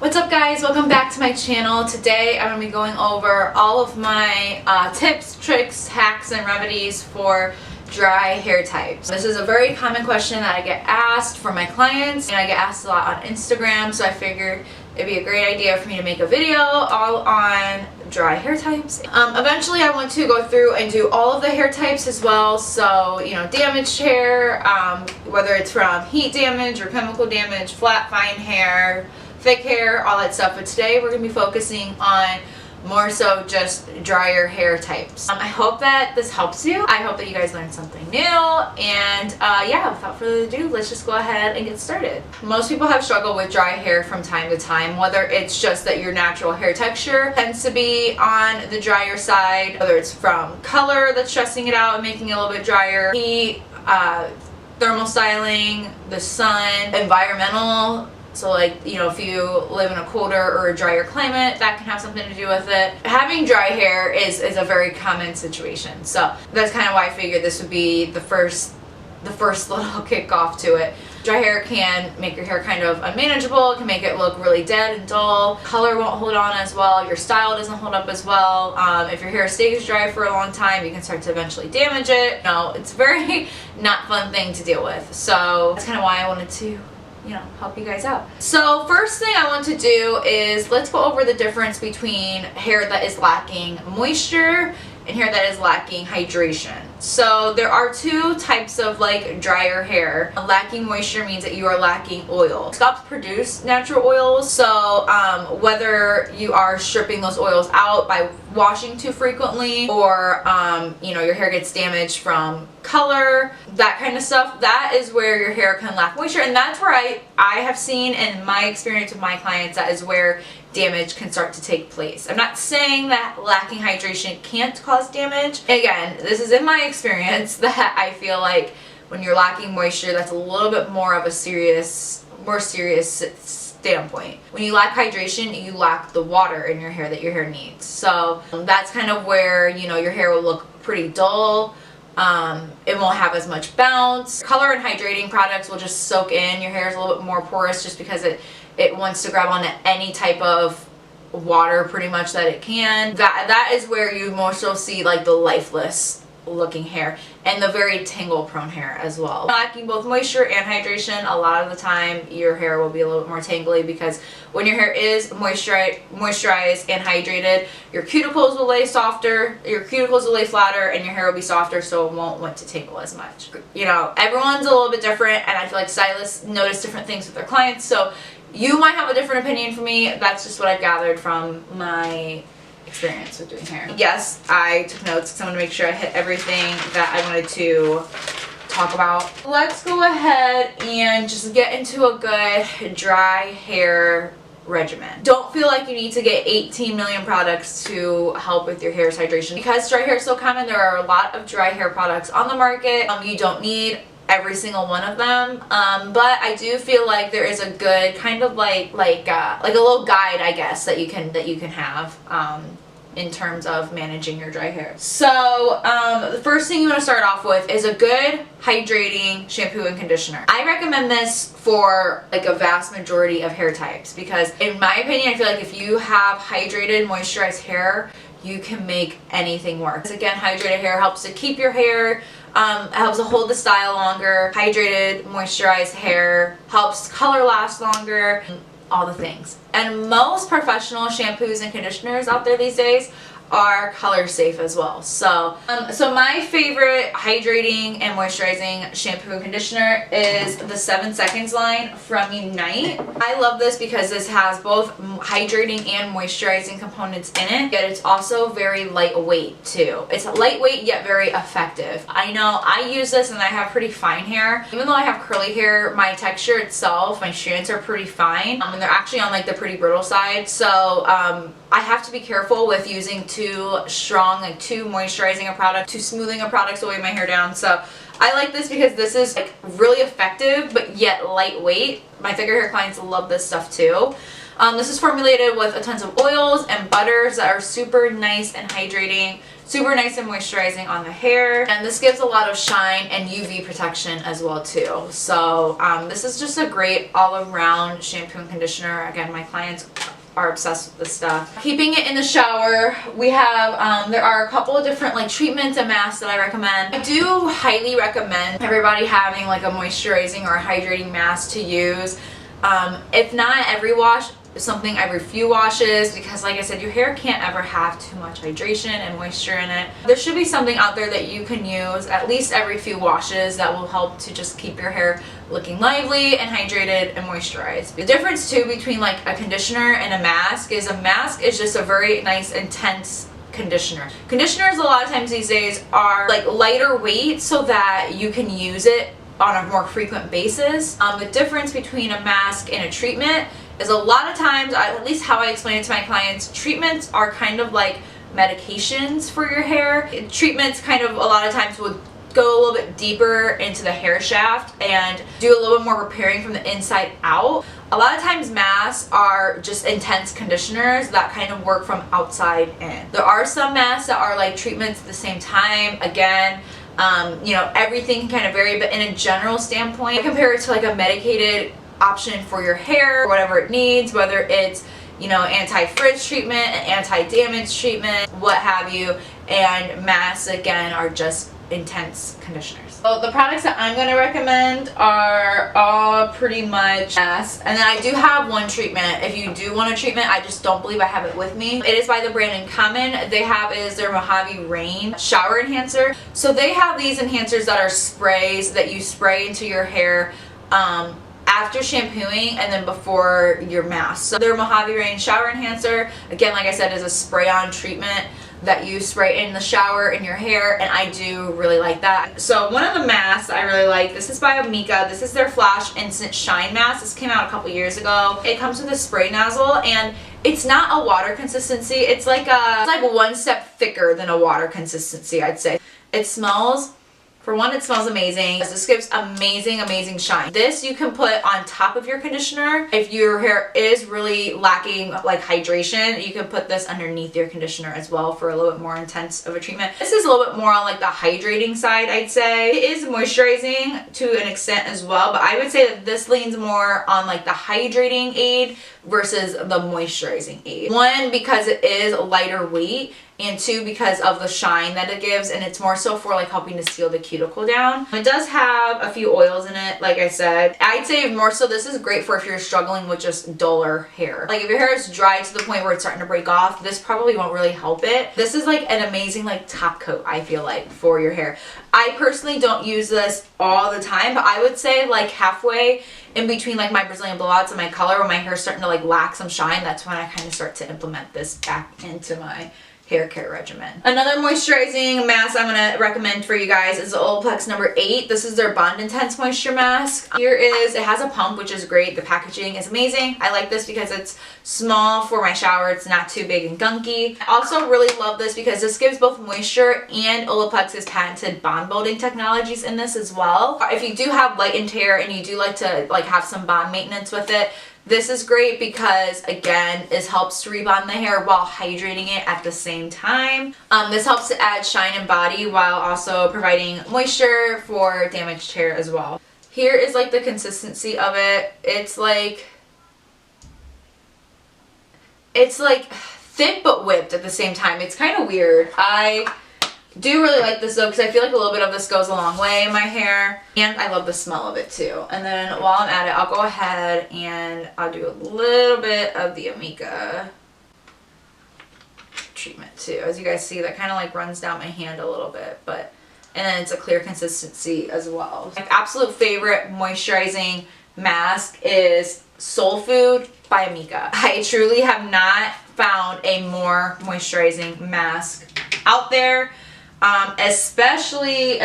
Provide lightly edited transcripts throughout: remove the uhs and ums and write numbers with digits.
What's up guys, welcome back to my channel. Today I'm going to be going over all of my tips, tricks, hacks, and remedies for dry hair types. This is a very common question that I get asked from my clients, and I get asked a lot on Instagram, so I figured it'd be a great idea for me to make a video all on dry hair types. Eventually I want to go through and do all of the hair types as well, so you know, damaged hair, whether it's from heat damage or chemical damage, flat, fine hair, thick hair, all that stuff. But today we're going to be focusing on more so just drier hair types. I hope that this helps you. I hope that you guys learned something new, and yeah, without further ado, let's just go ahead and get started. Most people have struggled with dry hair from time to time, whether it's just that your natural hair texture tends to be on the drier side, whether it's from color that's stressing it out and making it a little bit drier, heat, thermal styling, the sun, environmental. So like, you know, if you live in a colder or a drier climate, that can have something to do with it. Having dry hair is a very common situation. So that's kind of why I figured this would be the first little kickoff to it. Dry hair can make your hair kind of unmanageable. It can make it look really dead and dull. Color won't hold on as well. Your style doesn't hold up as well. If your hair stays dry for a long time, you can start to eventually damage it. No, it's a very not fun thing to deal with. So that's kind of why I wanted to, you know, help you guys out. So first thing I want to do is let's go over the difference between hair that is lacking moisture and hair that is lacking hydration. So there are two types of like drier hair. Lacking moisture means that you are lacking oil. It stops produce natural oils. So whether you are stripping those oils out by washing too frequently, or you know, your hair gets damaged from color, that kind of stuff, that is where your hair can lack moisture. And that's where I have seen in my experience with my clients, that is where damage can start to take place. I'm not saying that lacking hydration can't cause damage. Again, this is in my experience that I feel like when you're lacking moisture, that's a little bit more of a more serious standpoint. When you lack hydration, you lack the water in your hair that your hair needs. So that's kind of where, you know, your hair will look pretty dull. It won't have as much bounce. Color and hydrating products will just soak in. Your hair is a little bit more porous just because it wants to grab onto any type of water pretty much that it can. That is where you more so see like the lifeless looking hair and the very tangle prone hair as well. Lacking both moisture and hydration, a lot of the time your hair will be a little bit more tangly, because when your hair is moisturized and hydrated, your cuticles will lay softer, your cuticles will lay flatter, and your hair will be softer, so it won't want to tangle as much. You know, everyone's a little bit different, and I feel like stylists notice different things with their clients, so you might have a different opinion from me. That's just what I've gathered from my experience with doing hair. Yes, I took notes because I want to make sure I hit everything that I wanted to talk about. Let's go ahead and just get into a good dry hair regimen. Don't feel like you need to get 18 million products to help with your hair's hydration. Because dry hair is so common, there are a lot of dry hair products on the market. You don't need every single one of them, but I do feel like there is a good kind of like a little guide, I guess, that you can have in terms of managing your dry hair. So the first thing you want to start off with is a good hydrating shampoo and conditioner. I recommend this for like a vast majority of hair types, because in my opinion, I feel like if you have hydrated, moisturized hair, you can make anything work. Again, hydrated hair helps to keep your hair, helps to hold the style longer. Hydrated, moisturized hair helps color last longer, all the things. And most professional shampoos and conditioners out there these days are color safe as well. So my favorite hydrating and moisturizing shampoo and conditioner is the 7 Seconds line from Unite. I love this because this has both hydrating and moisturizing components in it, yet it's also very lightweight too. It's lightweight yet very effective. I know I use this and I have pretty fine hair. Even though I have curly hair, my texture itself, my strands are pretty fine, and they're actually on like the pretty brittle side. So I have to be careful with using too strong, like too moisturizing a product, too smoothing a product to weigh my hair down. So I like this because this is like really effective but yet lightweight. My thicker hair clients love this stuff too. This is formulated with a tons of oils and butters that are super nice and hydrating, Super nice and moisturizing on the hair, and this gives a lot of shine and UV protection as well too. So this is just a great all-around shampoo and conditioner. Again, my clients are obsessed with this stuff. Keeping it in the shower, we have there are a couple of different like treatments and masks that I recommend. I do highly recommend everybody having like a moisturizing or a hydrating mask to use. If not every wash, something every few washes, because like I said, your hair can't ever have too much hydration and moisture in it. There should be something out there that you can use at least every few washes that will help to just keep your hair looking lively and hydrated and moisturized. The difference too between like a conditioner and a mask is just a very nice intense conditioner. Conditioners a lot of times these days are like lighter weight so that you can use it on a more frequent basis. The difference between a mask and a treatment is a lot of times, at least how I explain it to my clients, treatments are kind of like medications for your hair. Treatments kind of a lot of times would go a little bit deeper into the hair shaft and do a little bit more repairing from the inside out. A lot of times masks are just intense conditioners that kind of work from outside in. There are some masks that are like treatments at the same time. Again, you know, everything can kind of vary, but in a general standpoint, I compare it to like a medicated option for your hair, whatever it needs, whether it's, you know, anti-frizz treatment, an anti-damage treatment, what have you, and masks again are just intense conditioners. So the products that I'm going to recommend are all pretty much masks, and then I do have one treatment. If you do want a treatment, I just don't believe I have it with me. It is by the brand INCOMMON. They have is their Mojave Rain shower enhancer. So they have these enhancers that are sprays that you spray into your hair after shampooing and then before your mask. So their Mojave Rain shower enhancer, again, like I said, is a spray-on treatment that you spray in the shower in your hair, and I do really like that. So one of the masks I really like, this is by AMIKA. This is their Flash Instant Shine Mask. This came out a couple years ago. It comes with a spray nozzle, and it's not a water consistency. It's like one step thicker than a water consistency, I'd say. It smells, for one, it smells amazing. This gives amazing shine. This you can put on top of your conditioner. If your hair is really lacking like hydration, you can put this underneath your conditioner as well for a little bit more intense of a treatment. This is a little bit more on like the hydrating side, I'd say. It is moisturizing to an extent as well, but I would say that this leans more on like the hydrating aid versus the moisturizing aid. One, because it is lighter weight, and two, because of the shine that it gives, and it's more so for like helping to seal the cuticle down. It does have a few oils in it, like I said. I'd say more so this is great for if you're struggling with just duller hair. Like if your hair is dry to the point where it's starting to break off, this probably won't really help it. This is like an amazing like top coat, I feel like, for your hair. I personally don't use this all the time, but I would say like halfway in between like my Brazilian blowouts and my color, when my hair's starting to like lack some shine, that's when I kind of start to implement this back into my hair care regimen. Another moisturizing mask I'm going to recommend for you guys is the OLAPLEX number 8. This is their Bond Intense Moisture Mask. It has a pump, which is great. The packaging is amazing. I like this because it's small for my shower. It's not too big and gunky. I also really love this because this gives both moisture and OLAPLEX's patented bond building technologies in this as well. If you do have lightened hair and you do like to like have some bond maintenance with it, this is great because, again, it helps to rebond the hair while hydrating it at the same time. This helps to add shine and body while also providing moisture for damaged hair as well. Here is like the consistency of it. It's like thick but whipped at the same time. It's kind of weird. I do really like this though because I feel like a little bit of this goes a long way in my hair, and I love the smell of it too. And then while I'm at it, I'll go ahead and I'll do a little bit of the AMIKA treatment too. As you guys see, that kind of like runs down my hand a little bit, but and then it's a clear consistency as well. My absolute favorite moisturizing mask is Soul Food by AMIKA. I truly have not found a more moisturizing mask out there. Especially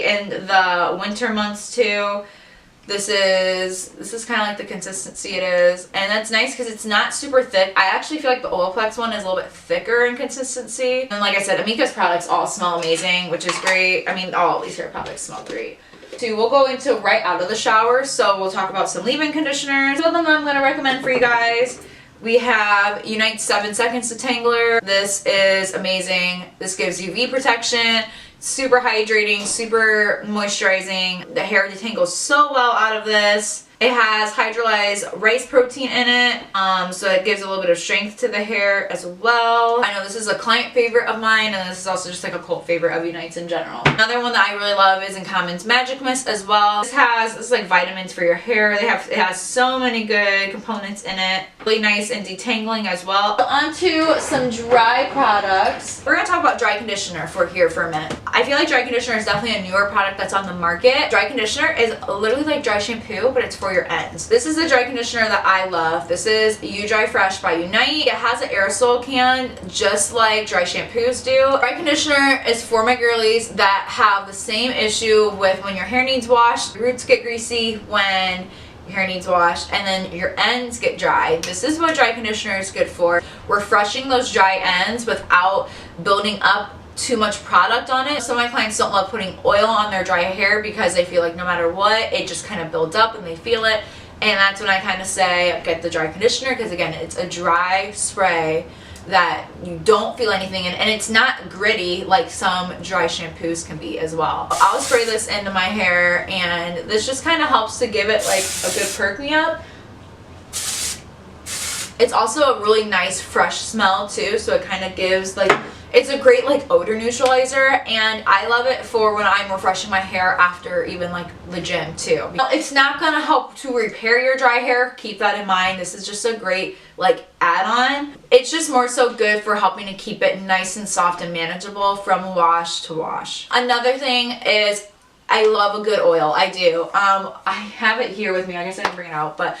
in the winter months too. This is kind of like the consistency it is, and that's nice because it's not super thick. I actually feel like the OLAPLEX one is a little bit thicker in consistency. And like I said, AMIKA's products all smell amazing, which is great. I mean, all these hair products smell great. So we'll go into right out of the shower, so we'll talk about some leave-in conditioners. Two of them I'm going to recommend for you guys. We have Unite 7 Seconds Detangler. This is amazing. This gives UV protection, super hydrating, super moisturizing. The hair detangles so well out of this. It has hydrolyzed rice protein in it, so it gives a little bit of strength to the hair as well. I know this is a client favorite of mine, and this is also just like a cult favorite of Unite's in general. Another one that I really love is INCOMMON's Magic Mist as well. This is like vitamins for your hair. It has so many good components in it. Really nice and detangling as well. On to some dry products. We're gonna talk about dry conditioner for a minute. I feel like dry conditioner is definitely a newer product that's on the market. Dry conditioner is literally like dry shampoo, but it's for your ends. This is a dry conditioner that I love. This is You Dry Fresh by Unite. It has an aerosol can just like dry shampoos do. Dry conditioner is for my girlies that have the same issue with when your hair needs washed, your roots get greasy when your hair needs washed, and then your ends get dry. This is what dry conditioner is good for. Refreshing those dry ends without building up too much product on it. Some of my clients don't love putting oil on their dry hair because they feel like no matter what, it just kind of builds up and they feel it. And that's when I kind of say get the dry conditioner, because again, it's a dry spray that you don't feel anything in, and it's not gritty like some dry shampoos can be as well. I'll spray this into my hair, and this just kind of helps to give it like a good perk me up. It's also a really nice fresh smell too, so it kind of gives like, it's a great like odor neutralizer, and I love it for when I'm refreshing my hair after even like the gym too. It's not gonna help to repair your dry hair, keep that in mind. This is just a great like add-on. It's just more so good for helping to keep it nice and soft and manageable from wash to wash. Another thing is I love a good oil. I do. I have it here with me. I guess I didn't bring it out, but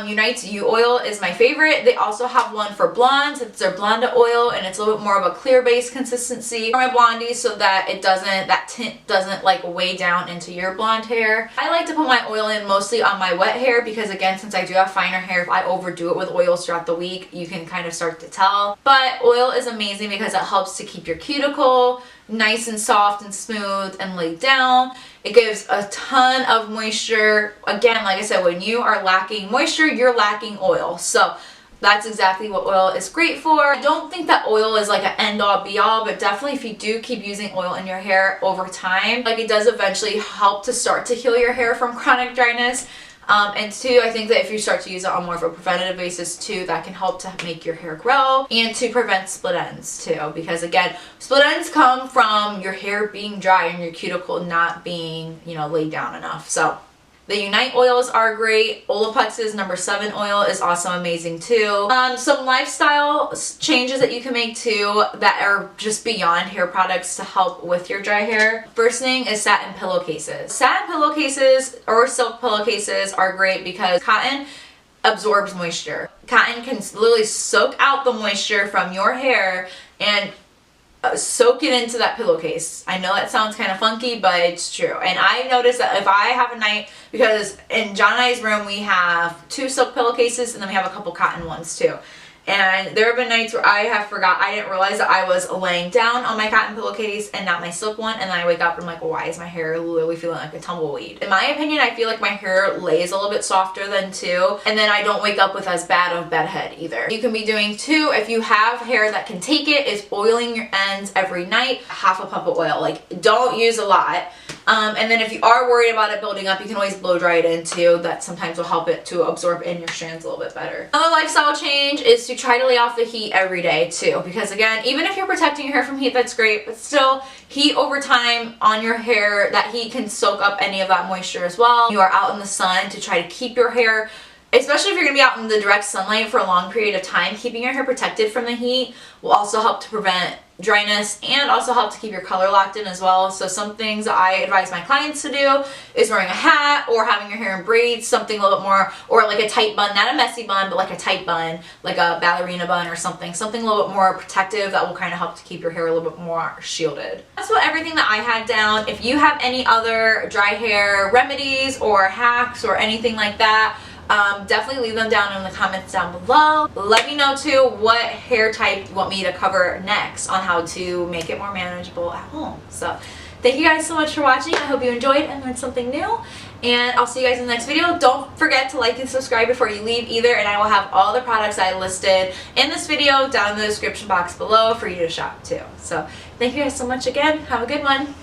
Unite's U oil is my favorite. They also have one for blondes. It's their Blonda oil, and it's a little bit more of a clear base consistency for my blondies, so that it doesn't, that tint doesn't like weigh down into your blonde hair. I like to put my oil in mostly on my wet hair because again, since I do have finer hair, if I overdo it with oils throughout the week, you can kind of start to tell. But oil is amazing because it helps to keep your cuticle nice and soft and smooth and laid down. It gives a ton of moisture. Again, like I said, when you are lacking moisture, you're lacking oil. So that's exactly what oil is great for. I don't think that oil is like an end-all be-all, but definitely if you do keep using oil in your hair over time, like it does eventually help to start to heal your hair from chronic dryness. And two, I think that if you start to use it on more of a preventative basis too, that can help to make your hair grow and to prevent split ends too, because again, split ends come from your hair being dry and your cuticle not being, you know, laid down enough. So the Unite oils are great. OLAPLEX's number 7 oil is also amazing too. Some lifestyle changes that you can make too that are just beyond hair products to help with your dry hair. First thing is satin pillowcases. Satin pillowcases or silk pillowcases are great because cotton absorbs moisture. Cotton can literally soak out the moisture from your hair and soak it into that pillowcase. I know that sounds kind of funky, but it's true. And I noticed that if I have a night, because in John and I's room we have 2 silk pillowcases and then we have a couple cotton ones too. And there have been nights where I didn't realize that I was laying down on my cotton pillowcase and not my silk one, and then I wake up and I'm like, well, why is my hair literally feeling like a tumbleweed? In my opinion, I feel like my hair lays a little bit softer than 2, and then I don't wake up with as bad of bedhead either. You can be doing 2, if you have hair that can take it, is oiling your ends every night, half a pump of oil. Like, don't use a lot. And then if you are worried about it building up, you can always blow dry it in too. That sometimes will help it to absorb in your strands a little bit better. Another lifestyle change is to try to lay off the heat every day too, because again, even if you're protecting your hair from heat, that's great, but still, heat over time on your hair, that heat can soak up any of that moisture as well. You are out in the sun to try to keep your hair, especially if you're going to be out in the direct sunlight for a long period of time, keeping your hair protected from the heat will also help to prevent dryness and also help to keep your color locked in as well. So some things I advise my clients to do is wearing a hat or having your hair in braids, something a little bit more, or like a tight bun, not a messy bun, but like a tight bun, like a ballerina bun or something a little bit more protective that will kind of help to keep your hair a little bit more shielded. That's what everything that I had down. If you have any other dry hair remedies or hacks or anything like that, definitely leave them down in the comments down below. Let me know too what hair type you want me to cover next on how to make it more manageable at home. So thank you guys so much for watching. I hope you enjoyed and learned something new. And I'll see you guys in the next video. Don't forget to like and subscribe before you leave either, and I will have all the products I listed in this video down in the description box below for you to shop too. So thank you guys so much again. Have a good one.